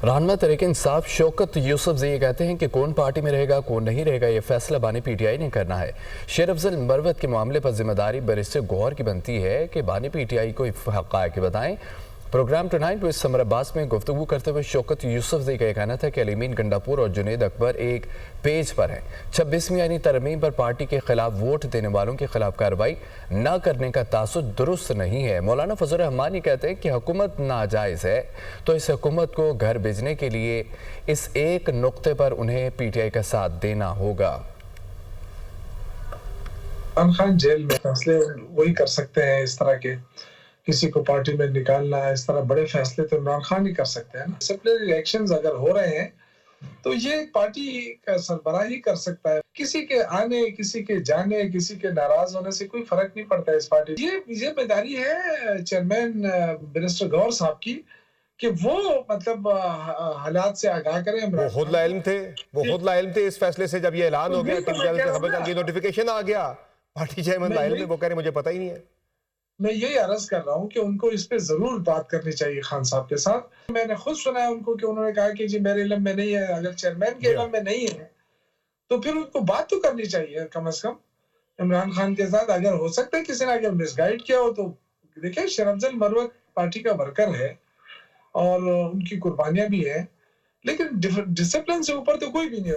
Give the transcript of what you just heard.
रहनुमा तहरीक-ए-इंसाफ शौकत यूसुफजई ये कहते हैं कि कौन पार्टी में रहेगा कौन नहीं रहेगा ये फैसला बानी पीटीआई ने करना है। शेर अफजल मरवत के मामले पर जिम्मेदारी बैरिस्टर गौहर की बनती है कि बानी पीटीआई को हक़ाइक़ बताएं। प्रोग्राम टुनाइट में समर अब्बास में गुफ्तगू करते हुए शौकत यूसुफजई का कहना था कि अलीमीन गंडापुर और जुनेद अकबर एक पेज पर हैं। 26वीं आईनी तरमीम पर पार्टी के खिलाफ वोट देने वालों के खिलाफ कार्रवाई न करने का तासुब दुरुस्त नहीं है। मौलाना फजल रहमान कहते हैं कि हुकूमत नाजायज़ है तो इस हुकूमत को घर भेजने के लिए इस एक नुक्ते पर उन्हें पीटीआई का साथ देना होगा। इमरान खान जेल में फैसले वही कर सकते हैं, इस तरह के किसी को पार्टी में निकालना, इस तरह बड़े फैसले तो इमरान खान ही कर सकते हैं ना। डिसिप्लिनरी इलेक्शंस अगर हो रहे हैं तो ये पार्टी का सरबराह ही कर सकता है। किसी के आने, किसी के जाने, किसी के नाराज होने से कोई फर्क नहीं पड़ता है इस पार्टी। ये जिम्मेदारी है चेयरमैन बैरिस्टर गौहर साहब की कि वो मतलब हालात से आगाह करें। वो खुद लाइल्म थे इस फैसले से। जब ये ऐलान हो गया, खबर चल गई, नोटिफिकेशन आ गया, पार्टी चेयरमैन लाइल्म है, वो कह रहे मुझे पता ही नहीं है। मैं यही अर्ज कर रहा हूँ कि उनको इस पे जरूर बात करनी चाहिए खान साहब के साथ। मैंने खुद सुना है उनको कि उन्होंने कहा कि जी मेरे इल्म में नहीं है। अगर चेयरमैन के इल्म में नहीं है तो फिर उनको बात तो करनी चाहिए कम से कम इमरान खान के साथ। अगर हो सकता है किसी ने अगर मिसगाइड किया हो तो देखिए, शेर अफजल मरवत पार्टी का वर्कर है और उनकी कुर्बानियां भी है, लेकिन डिसिप्लिन से ऊपर तो कोई भी नहीं।